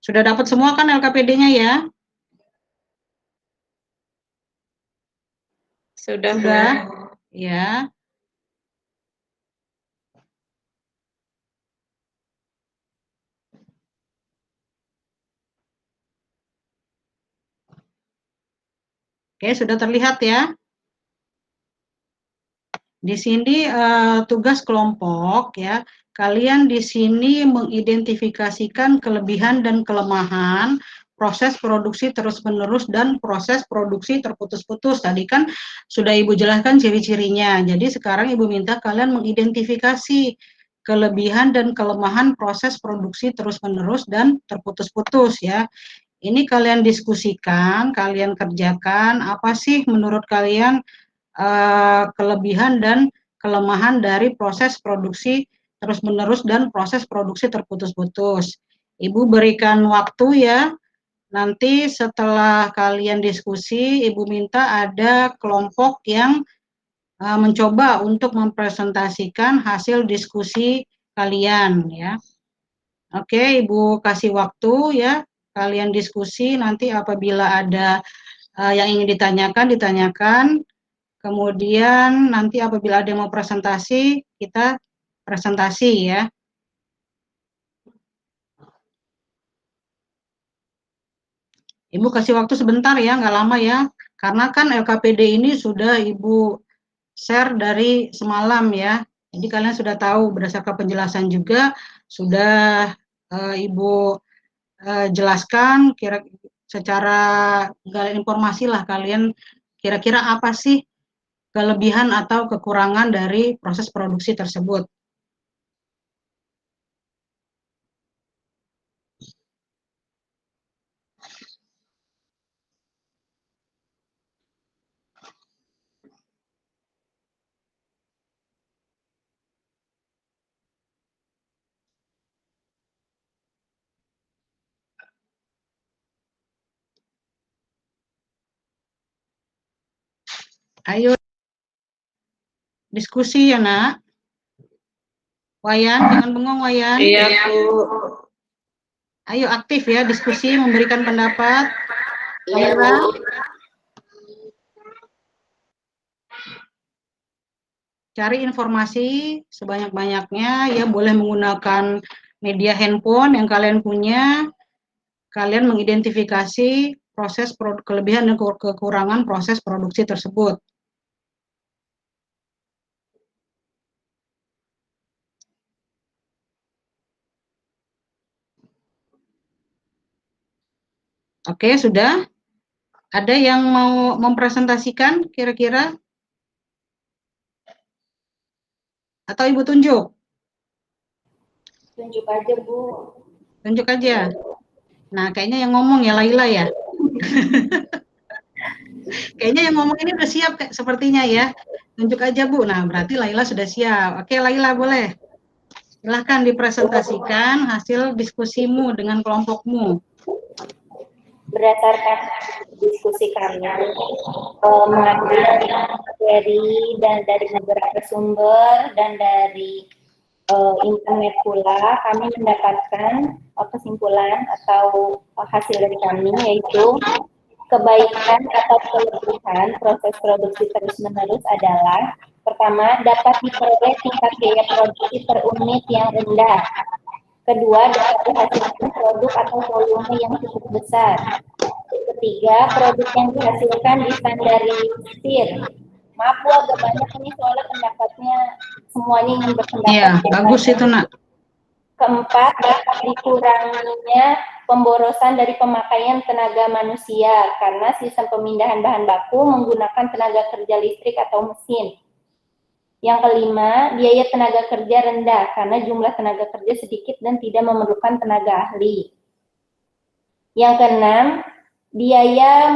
Sudah dapat semua kan LKPD-nya ya? Sudah. Ya. Oke, sudah terlihat ya. Di sini tugas kelompok ya. Kalian di sini mengidentifikasikan kelebihan dan kelemahan proses produksi terus-menerus dan proses produksi terputus-putus. Tadi kan sudah Ibu jelaskan ciri-cirinya. Jadi sekarang Ibu minta kalian mengidentifikasi kelebihan dan kelemahan proses produksi terus-menerus dan terputus-putus ya. Ini kalian diskusikan, kalian kerjakan, apa sih menurut kalian kelebihan dan kelemahan dari proses produksi terus-menerus dan proses produksi terputus-putus. Ibu berikan waktu ya, nanti setelah kalian diskusi, Ibu minta ada kelompok yang mencoba untuk mempresentasikan hasil diskusi kalian ya. Oke, Ibu kasih waktu ya, kalian diskusi, nanti apabila ada yang ingin ditanyakan, kemudian nanti apabila ada yang mau presentasi, kita presentasi ya. Ibu kasih waktu sebentar ya, nggak lama ya, karena kan LKPD ini sudah Ibu share dari semalam ya, jadi kalian sudah tahu berdasarkan penjelasan juga, sudah Ibu jelaskan secara informasi lah kalian kira-kira apa sih kelebihan atau kekurangan dari proses produksi tersebut. Ayo diskusi ya nak. Wayan, jangan bengong Wayan. Iya Bu. Ayo aktif ya, diskusi, memberikan pendapat. Iya Bu. cari informasi sebanyak-banyaknya, ya boleh menggunakan media handphone yang kalian punya, kalian mengidentifikasi proses kelebihan dan kekurangan proses produksi tersebut. Oke, sudah? Ada yang mau mempresentasikan kira-kira? Atau Ibu tunjuk? Tunjuk aja, Bu. Tunjuk aja. Nah, kayaknya yang ngomong ya Laila ya. Kayaknya yang ngomong ini udah siap sepertinya ya. Tunjuk aja Bu. Nah, berarti Laila sudah siap. Oke, Laila boleh. Silahkan dipresentasikan hasil diskusimu dengan kelompokmu. Berdasarkan diskusi kami, mengambil materi dan dari beberapa sumber dan dari internet pula, kami mendapatkan kesimpulan atau hasil dari kami, yaitu kebaikan atau kelebihan proses produksi terus-menerus adalah: pertama, dapat diperoleh tingkat biaya produksi per unit yang rendah. Kedua, dapat dihasilkan produk atau volume yang cukup besar. Ketiga, produk yang dihasilkan distandarisir. Maaf Bu, agak banyak ini soalnya pendapatnya semuanya ingin berpendapat. Iya, bagus itu Nak. Keempat, dapat dikuranginya pemborosan dari pemakaian tenaga manusia karena sistem pemindahan bahan baku menggunakan tenaga kerja listrik atau mesin. Yang kelima, biaya tenaga kerja rendah karena jumlah tenaga kerja sedikit dan tidak memerlukan tenaga ahli. Yang keenam, biaya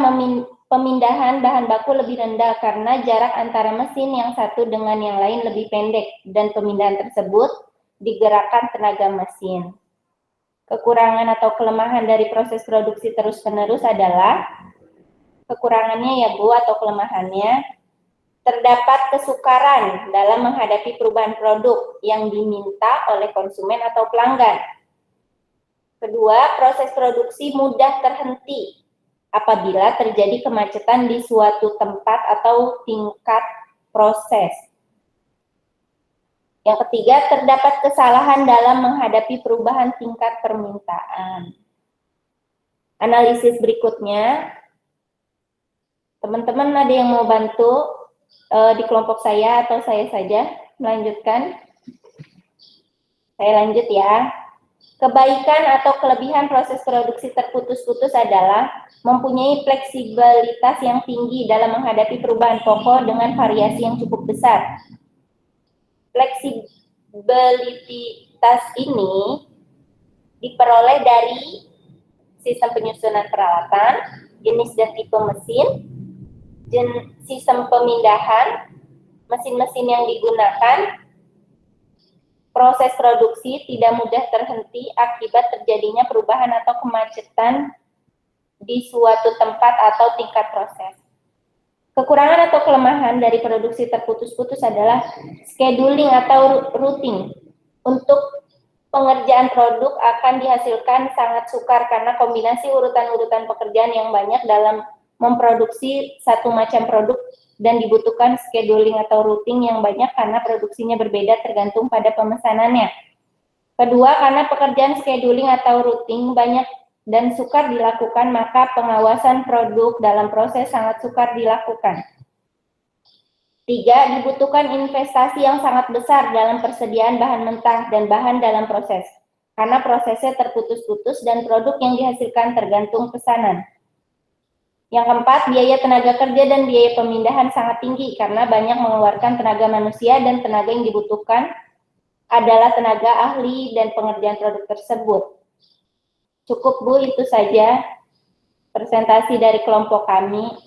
pemindahan bahan baku lebih rendah karena jarak antara mesin yang satu dengan yang lain lebih pendek dan pemindahan tersebut digerakkan tenaga mesin. Kekurangan atau kelemahan dari proses produksi terus-menerus adalah, kekurangannya ya Bu atau kelemahannya, terdapat kesukaran dalam menghadapi perubahan produk yang diminta oleh konsumen atau pelanggan. Kedua, proses produksi mudah terhenti apabila terjadi kemacetan di suatu tempat atau tingkat proses. Yang ketiga, terdapat kesalahan dalam menghadapi perubahan tingkat permintaan. Analisis berikutnya, teman-teman ada yang mau bantu di kelompok saya atau saya saja melanjutkan? Saya lanjut ya. Kebaikan atau kelebihan proses produksi terputus-putus adalah mempunyai fleksibilitas yang tinggi dalam menghadapi perubahan pokok dengan variasi yang cukup besar. Fleksibilitas ini diperoleh dari sistem penyusunan peralatan, jenis dan tipe mesin, sistem pemindahan, mesin-mesin yang digunakan, proses produksi tidak mudah terhenti akibat terjadinya perubahan atau kemacetan di suatu tempat atau tingkat proses. Kekurangan atau kelemahan dari produksi terputus-putus adalah scheduling atau routing. Untuk pengerjaan produk akan dihasilkan sangat sukar karena kombinasi urutan-urutan pekerjaan yang banyak dalam memproduksi satu macam produk dan dibutuhkan scheduling atau routing yang banyak karena produksinya berbeda tergantung pada pemesanannya. Kedua, karena pekerjaan scheduling atau routing banyak dan sukar dilakukan, maka pengawasan produk dalam proses sangat sukar dilakukan. Tiga, dibutuhkan investasi yang sangat besar dalam persediaan bahan mentah dan bahan dalam proses, karena prosesnya terputus-putus dan produk yang dihasilkan tergantung pesanan. Yang keempat, biaya tenaga kerja dan biaya pemindahan sangat tinggi karena banyak mengeluarkan tenaga manusia dan tenaga yang dibutuhkan adalah tenaga ahli dan pengerjaan produk tersebut. Cukup Bu, itu saja presentasi dari kelompok kami.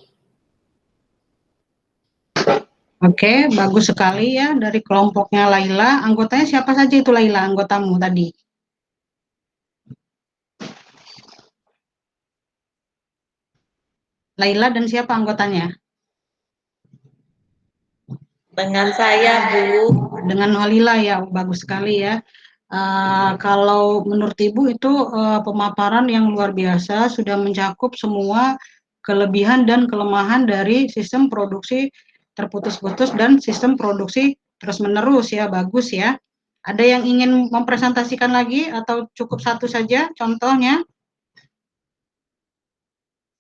Oke, bagus sekali ya dari kelompoknya Laila. Anggotanya siapa saja itu Laila, anggotamu tadi? Laila dan siapa anggotanya? Dengan saya, Bu. Dengan Holila ya, bagus sekali ya. Kalau menurut Ibu itu pemaparan yang luar biasa, sudah mencakup semua kelebihan dan kelemahan dari sistem produksi terputus-putus dan sistem produksi terus-menerus ya, bagus ya. Ada yang ingin mempresentasikan lagi atau cukup satu saja contohnya?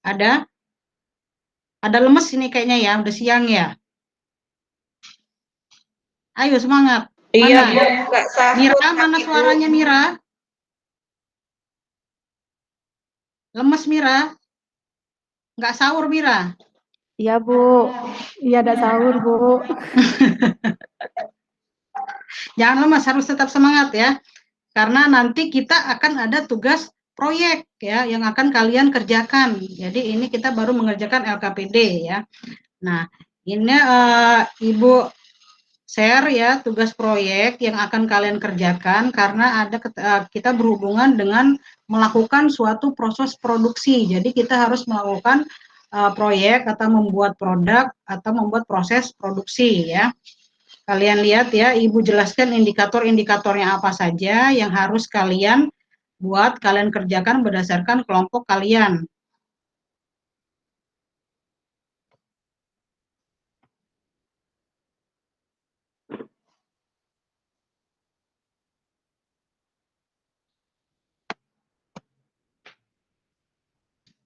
Ada? Ada lemes ini kayaknya ya, udah siang ya. Ayo semangat. Iya, Mana? Bu, nggak sahur. Mira, mana suaranya Mira? Lemes Mira? Nggak sahur Mira? Iya Bu, iya ada sahur Bu. Jangan lemas, harus tetap semangat ya. Karena nanti kita akan ada tugas proyek ya yang akan kalian kerjakan. Jadi ini kita baru mengerjakan LKPD ya. Nah, ini Ibu share ya tugas proyek yang akan kalian kerjakan karena ada kita berhubungan dengan melakukan suatu proses produksi. Jadi kita harus melakukan proyek atau membuat produk atau membuat proses produksi ya. Kalian lihat ya, Ibu jelaskan indikator-indikatornya apa saja yang harus kalian buat, kalian kerjakan berdasarkan kelompok kalian.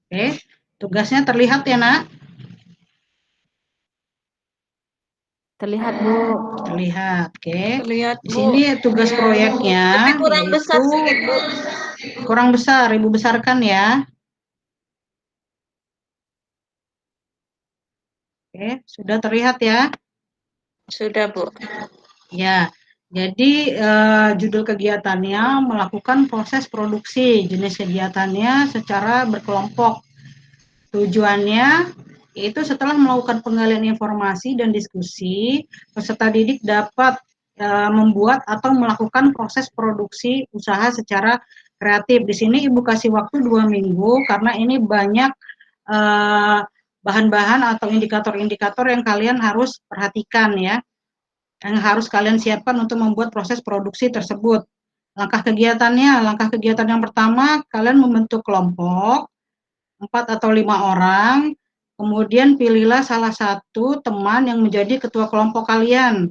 Oke, tugasnya terlihat ya, Nak? Terlihat Bu. Terlihat, oke. Terlihat, Di Bu. sini tugas proyeknya. Tapi kurang besar sedikit, Bu. Kurang besar, Ibu besarkan ya. Oke, sudah terlihat ya? Sudah, Bu. Ya, jadi judul kegiatannya melakukan proses produksi, jenis kegiatannya secara berkelompok. Tujuannya yaitu setelah melakukan penggalian informasi dan diskusi, peserta didik dapat membuat atau melakukan proses produksi usaha secara kreatif. Di sini Ibu kasih waktu 2 minggu karena ini banyak bahan-bahan atau indikator-indikator yang kalian harus perhatikan ya, yang harus kalian siapkan untuk membuat proses produksi tersebut. Langkah kegiatan yang pertama, kalian membentuk kelompok 4 atau 5 orang, kemudian pilihlah salah satu teman yang menjadi ketua kelompok kalian.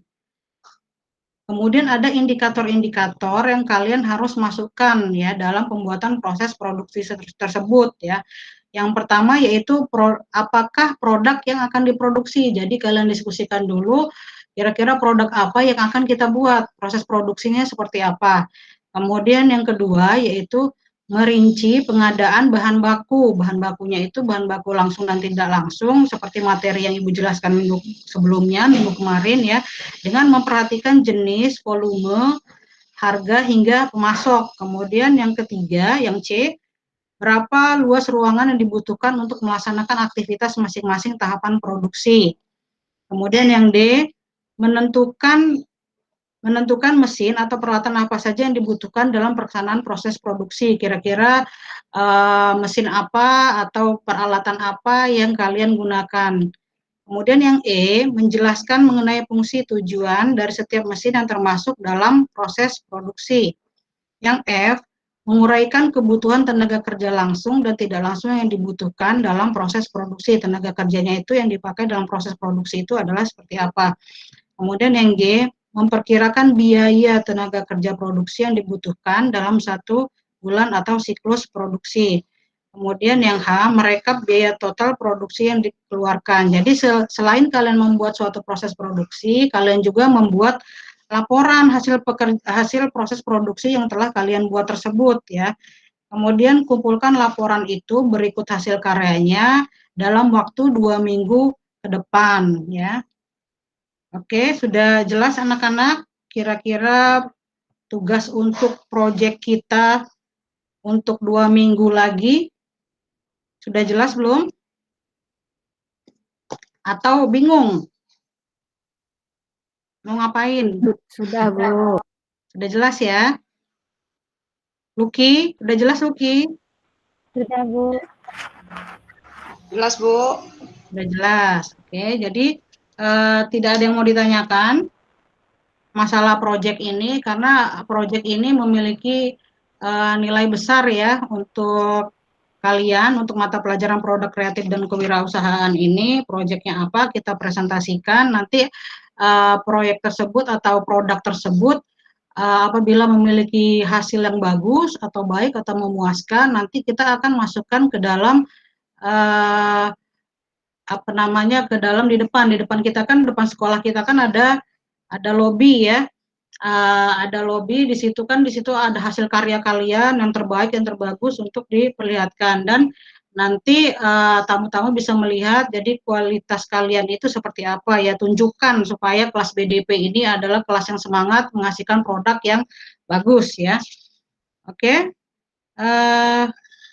Kemudian ada indikator-indikator yang kalian harus masukkan ya dalam pembuatan proses produksi tersebut ya. Yang pertama yaitu apakah produk yang akan diproduksi. Jadi kalian diskusikan dulu kira-kira produk apa yang akan kita buat, proses produksinya seperti apa. Kemudian yang kedua yaitu merinci pengadaan bahan baku. Bahan bakunya itu bahan baku langsung dan tidak langsung seperti materi yang Ibu jelaskan minggu sebelumnya, minggu kemarin ya, dengan memperhatikan jenis, volume, harga hingga pemasok. Kemudian yang ketiga, yang C, berapa luas ruangan yang dibutuhkan untuk melaksanakan aktivitas masing-masing tahapan produksi. Kemudian yang D, menentukan mesin atau peralatan apa saja yang dibutuhkan dalam pelaksanaan proses produksi. Kira-kira mesin apa atau peralatan apa yang kalian gunakan. Kemudian yang E, menjelaskan mengenai fungsi tujuan dari setiap mesin yang termasuk dalam proses produksi. Yang F, menguraikan kebutuhan tenaga kerja langsung dan tidak langsung yang dibutuhkan dalam proses produksi. Tenaga kerjanya itu yang dipakai dalam proses produksi itu adalah seperti apa. Kemudian yang G, memperkirakan biaya tenaga kerja produksi yang dibutuhkan dalam 1 bulan atau siklus produksi. Kemudian yang H, merekap biaya total produksi yang dikeluarkan. Jadi selain kalian membuat suatu proses produksi, kalian juga membuat laporan hasil proses produksi yang telah kalian buat tersebut ya. Kemudian kumpulkan laporan itu berikut hasil karyanya dalam waktu 2 minggu ke depan ya. Oke, sudah jelas anak-anak kira-kira tugas untuk proyek kita untuk 2 minggu lagi? Sudah jelas belum? Atau bingung? Mau ngapain? Sudah Bu. Sudah jelas ya? Luki, udah jelas Luki? Sudah Bu. Jelas Bu. Sudah jelas. Oke, jadi tidak ada yang mau ditanyakan masalah proyek ini karena proyek ini memiliki nilai besar ya untuk kalian, untuk mata pelajaran produk kreatif dan kewirausahaan ini. Proyeknya apa kita presentasikan, nanti proyek tersebut atau produk tersebut apabila memiliki hasil yang bagus atau baik atau memuaskan, nanti kita akan masukkan ke dalam ke dalam di depan kita kan, depan sekolah kita kan ada lobby ya, ada lobby di situ kan, di situ ada hasil karya kalian yang terbaik yang terbagus untuk diperlihatkan, dan nanti tamu-tamu bisa melihat jadi kualitas kalian itu seperti apa ya, tunjukkan supaya kelas BDP ini adalah kelas yang semangat menghasilkan produk yang bagus ya. Oke.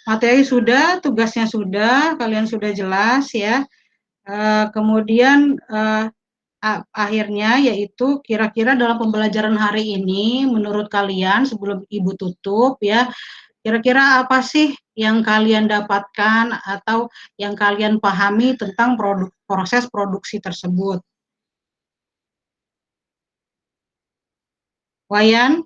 Materi sudah, tugasnya sudah, kalian sudah jelas ya. Kemudian akhirnya yaitu kira-kira dalam pembelajaran hari ini menurut kalian sebelum Ibu tutup ya, kira-kira apa sih yang kalian dapatkan atau yang kalian pahami tentang proses produksi tersebut? Wayan?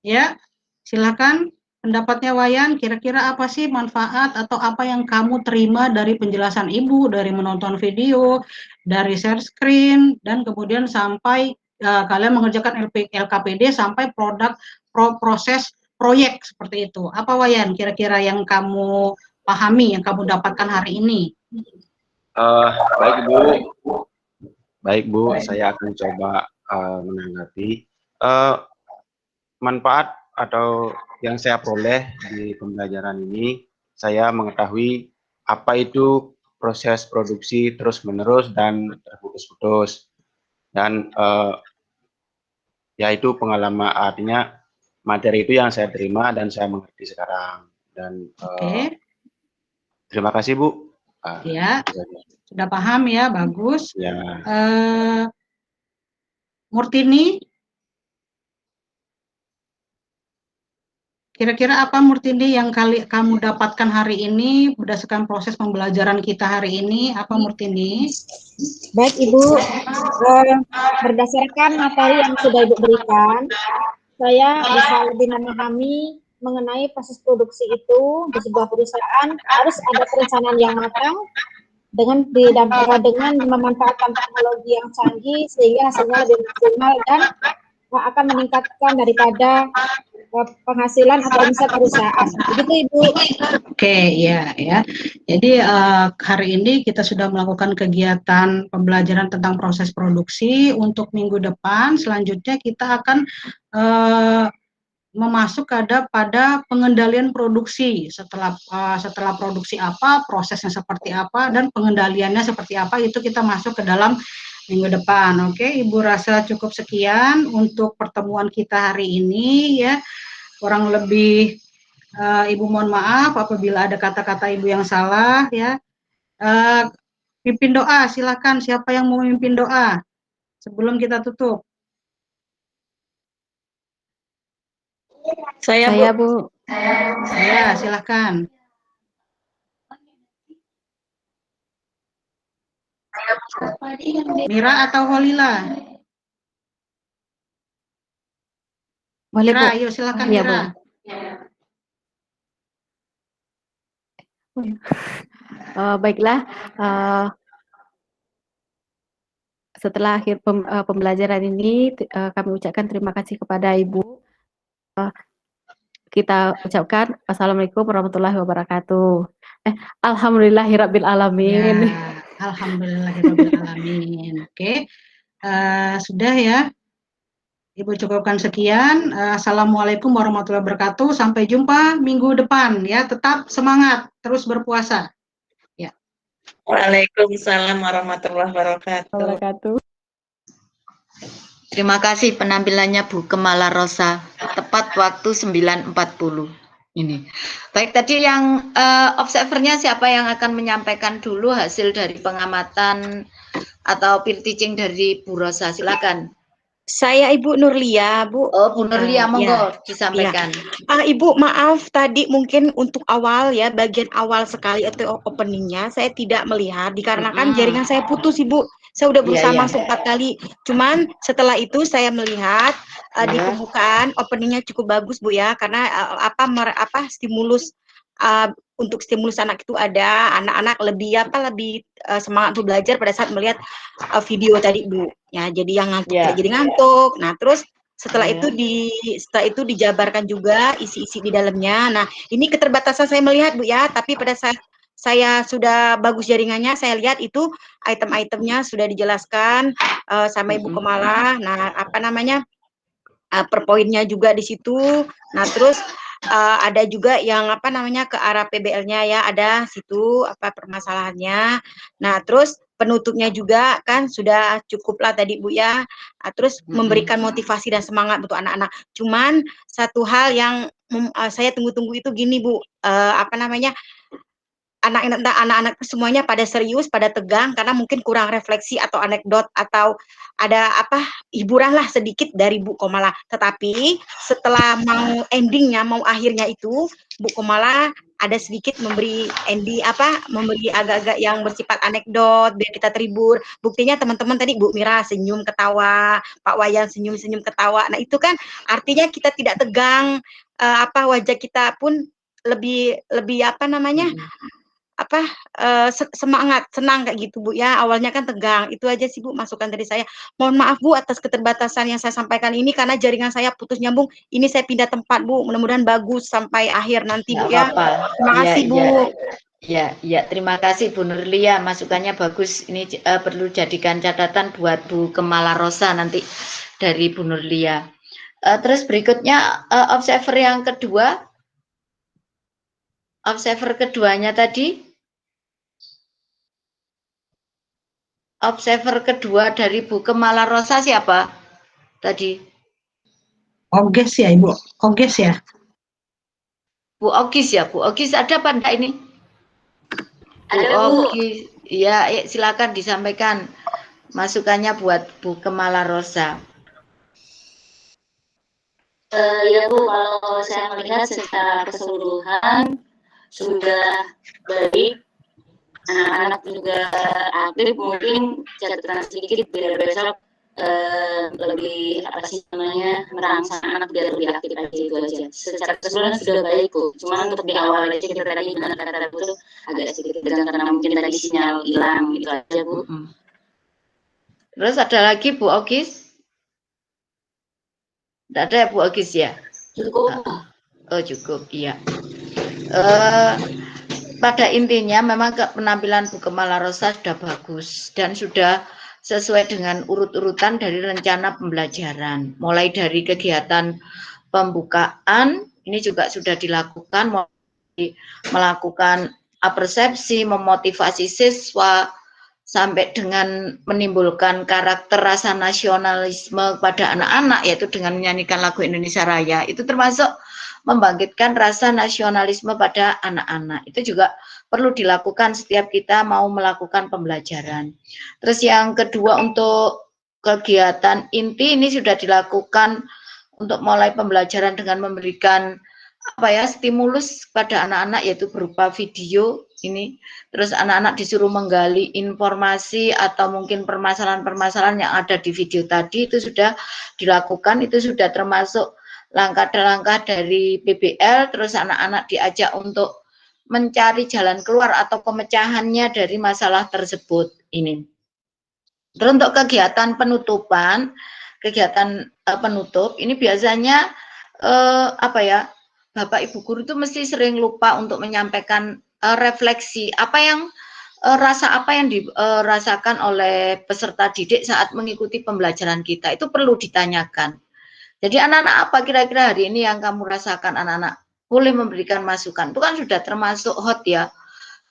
Ya, silakan pendapatnya Wayan, kira-kira apa sih manfaat atau apa yang kamu terima dari penjelasan Ibu, dari menonton video, dari share screen, dan kemudian sampai kalian mengerjakan LKPD sampai proses proyek seperti itu. Apa Wayan kira-kira yang kamu pahami, yang kamu dapatkan hari ini? Baik Bu, baik Bu, saya akan coba menanggapi manfaat atau yang saya peroleh di pembelajaran ini. Saya mengetahui apa itu proses produksi terus-menerus dan terputus-putus, dan yaitu pengalaman, artinya materi itu yang saya terima dan saya mengerti sekarang. Dan terima kasih Bu. Ya, sudah paham ya, bagus. Ya. Murtini, kira-kira apa Murtini yang kamu dapatkan hari ini berdasarkan proses pembelajaran kita hari ini? Apa Murtini? Baik Ibu, berdasarkan materi yang sudah Ibu berikan, saya bisa lebih memahami mengenai proses produksi itu di sebuah perusahaan harus ada perencanaan yang matang dengan memanfaatkan teknologi yang canggih sehingga hasilnya lebih maksimal dan akan meningkatkan daripada penghasilan atau omset perusahaan. Begitu Ibu. Oke, ya. Jadi hari ini kita sudah melakukan kegiatan pembelajaran tentang proses produksi. Untuk minggu depan, selanjutnya kita akan memasuk pada pengendalian produksi. Setelah produksi apa, prosesnya seperti apa, dan pengendaliannya seperti apa, itu kita masuk ke dalam minggu depan. Oke, Ibu rasa cukup sekian untuk pertemuan kita hari ini ya. Kurang lebih Ibu mohon maaf apabila ada kata-kata Ibu yang salah ya. Pimpin doa, silakan siapa yang mau memimpin doa sebelum kita tutup. Saya Bu. Saya, silakan. Mira atau Holila? Boleh, Mira, Bu. ayo silakan Iya, Mira. Baiklah, setelah akhir pembelajaran ini kami ucapkan terima kasih kepada Ibu. Kita ucapkan Assalamualaikum warahmatullahi wabarakatuh. Alhamdulillahirabbil alamin. Ya, alhamdulillahirabbil alamin. Oke. Sudah ya. Ibu cukupkan sekian. Assalamualaikum warahmatullahi wabarakatuh. Sampai jumpa minggu depan ya. Tetap semangat, terus berpuasa. Ya. Waalaikumsalam warahmatullahi wabarakatuh. Terima kasih penampilannya Bu Kemala Rosa. Tepat waktu 9.40 ini. Baik, tadi yang observernya siapa yang akan menyampaikan dulu hasil dari pengamatan atau peer teaching dari Bu Rosa? Silakan. Saya Ibu Nurlia, Bu. Oh, Bu Nurlia, monggo disampaikan. Ibu, maaf tadi mungkin untuk awal ya, bagian awal sekali atau openingnya saya tidak melihat dikarenakan jaringan saya putus, Ibu. Saya udah berusaha masuk 4 kali. Cuman setelah itu saya melihat di pembukaan openingnya cukup bagus, Bu ya, karena stimulus untuk stimulus anak itu ada, anak-anak lebih semangat untuk belajar pada saat melihat video tadi Bu. Ya, jadi yang ngantuk tidak jadi ngantuk. Nah, terus setelah itu dijabarkan juga isi-isi di dalamnya. Nah, ini keterbatasan saya melihat Bu ya, tapi pada saat saya sudah bagus jaringannya, saya lihat itu item-itemnya sudah dijelaskan sama Ibu Kemala. Nah, apa namanya? Per poinnya juga di situ. Nah, terus ada juga yang apa namanya ke arah PBL-nya ya, ada situ apa permasalahannya. Nah, terus penutupnya juga kan sudah cukuplah tadi Bu ya. Terus memberikan motivasi dan semangat untuk anak-anak. Cuman satu hal yang saya tunggu-tunggu itu gini Bu, apa namanya? Anak-anak semuanya pada serius, pada tegang karena mungkin kurang refleksi atau anekdot atau ada apa hiburan lah sedikit dari Bu Komala. Tetapi setelah mau endingnya, mau akhirnya itu Bu Komala ada sedikit memberi memberi agak-agak yang bersifat anekdot biar kita terhibur. Buktinya teman-teman tadi Bu Mira senyum ketawa, Pak Wayan senyum-senyum ketawa. Nah, itu kan artinya kita tidak tegang, wajah kita pun lebih apa namanya? Semangat, senang kayak gitu Bu ya. Awalnya kan tegang. Itu aja sih Bu masukan dari saya. Mohon maaf Bu atas keterbatasan yang saya sampaikan ini karena jaringan saya putus nyambung. Ini saya pindah tempat Bu. Mudah-mudahan bagus sampai akhir nanti Bu ya. Terima kasih Bu. Ya, terima kasih Bu Nurlia. Masukannya bagus. Ini perlu jadikan catatan buat Bu Kemala Rosa nanti dari Bu Nurlia. Terus berikutnya observer yang kedua. Observer keduanya tadi. Observer kedua dari Bu Kemala Rosa siapa tadi? Oges ya Ibu, Oges ya. Bu Ogis ya, Bu Ogis ada apa enggak ini? Ada Bu. Ogis, ya silakan disampaikan masukannya buat Bu Kemala Rosa. Ya Bu, kalau saya melihat secara keseluruhan sudah baik. Anak-anak juga aktif, mungkin catatan sedikit biar besok lebih merangsang anak biar lebih aktif aja itu aja. Secara keseluruhan sudah baik Bu. Cuma untuk di awal aja kita tadi benar kata Bu agak sedikit tegang karena mungkin tadi sinyal hilang gitu aja Bu. Terus ada lagi Bu Ogis? Tidak ada ya Bu Ogis ya? Cukup. Oh cukup, iya. Pada intinya memang penampilan Bu Kemala Rosa sudah bagus dan sudah sesuai dengan urut-urutan dari rencana pembelajaran. Mulai dari kegiatan pembukaan, ini juga sudah dilakukan, melakukan persepsi, memotivasi siswa, sampai dengan menimbulkan karakter rasa nasionalisme pada anak-anak, yaitu dengan menyanyikan lagu Indonesia Raya. Itu termasuk membangkitkan rasa nasionalisme pada anak-anak. Itu juga perlu dilakukan setiap kita mau melakukan pembelajaran. Terus yang kedua untuk kegiatan inti ini sudah dilakukan untuk mulai pembelajaran dengan memberikan stimulus pada anak-anak yaitu berupa video ini. Terus anak-anak disuruh menggali informasi atau mungkin permasalahan-permasalahan yang ada di video tadi itu sudah dilakukan, itu sudah termasuk langkah-langkah dari PBL. Terus anak-anak diajak untuk mencari jalan keluar atau pemecahannya dari masalah tersebut ini. Terus untuk kegiatan penutupan, penutup ini biasanya Bapak Ibu guru itu mesti sering lupa untuk menyampaikan refleksi rasa apa yang dirasakan oleh peserta didik saat mengikuti pembelajaran kita, itu perlu ditanyakan. Jadi anak-anak apa kira-kira hari ini yang kamu rasakan, anak-anak boleh memberikan masukan, itu kan sudah termasuk hot ya.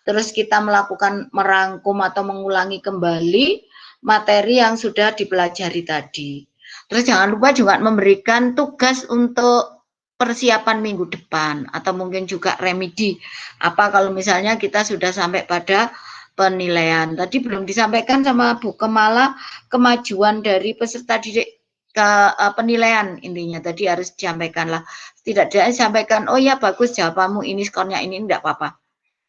Terus kita melakukan merangkum atau mengulangi kembali materi yang sudah dipelajari tadi. Terus jangan lupa juga memberikan tugas untuk persiapan minggu depan atau mungkin juga remedi. Kalau misalnya kita sudah sampai pada penilaian. Tadi belum disampaikan sama Bu Kemala kemajuan dari peserta didik ke penilaian, intinya tadi harus disampaikan lah. Tidak disampaikan, oh ya bagus jawabanmu ini, skornya ini, enggak apa-apa.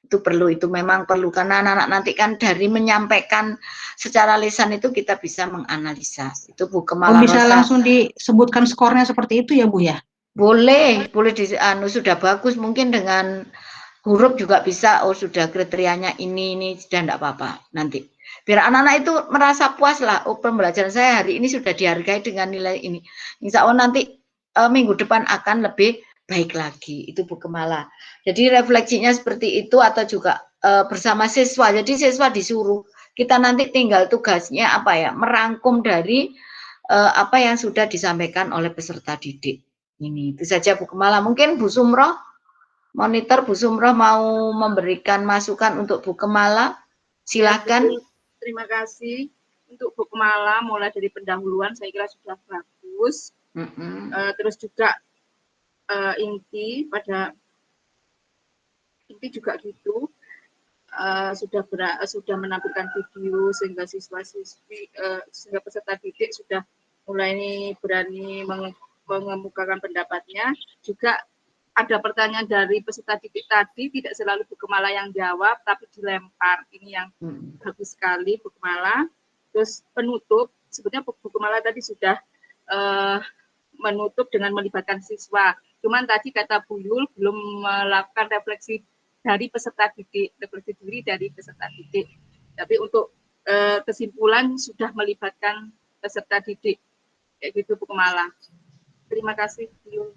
Itu perlu, itu memang perlu karena anak-anak nanti kan dari menyampaikan secara lisan itu kita bisa menganalisa. Itu Bu Kemala bisa langsung disebutkan skornya seperti itu ya Bu ya? Boleh sudah bagus, mungkin dengan huruf juga bisa, oh sudah kriterianya ini sudah enggak apa-apa nanti. Biar anak-anak itu merasa puas lah, oh pembelajaran saya hari ini sudah dihargai dengan nilai ini. Insya Allah nanti minggu depan akan lebih baik lagi, itu Bu Kemala. Jadi refleksinya seperti itu atau juga bersama siswa, jadi siswa disuruh, kita nanti tinggal tugasnya apa ya, merangkum dari apa yang sudah disampaikan oleh peserta didik. Ini, itu saja Bu Kemala. Mungkin Bu Sumroh, monitor Bu Sumroh mau memberikan masukan untuk Bu Kemala, silakan. Terima kasih untuk Bu Kemala, mulai dari pendahuluan saya kira sudah bagus. Terus juga inti juga gitu, sudah menampilkan video sehingga siswa-siswi sehingga peserta didik sudah mulai berani mengemukakan pendapatnya. Juga ada pertanyaan dari peserta didik tadi, tidak selalu Bu Kemala yang jawab, tapi dilempar. Ini yang bagus sekali Bu Kemala. Terus penutup, sebetulnya Bu Kemala tadi sudah menutup dengan melibatkan siswa. Cuman tadi kata Bu Yul belum melakukan refleksi dari peserta didik, refleksi diri dari peserta didik. Tapi untuk kesimpulan sudah melibatkan peserta didik. Kayak gitu Bu Kemala. Terima kasih Bu Yul.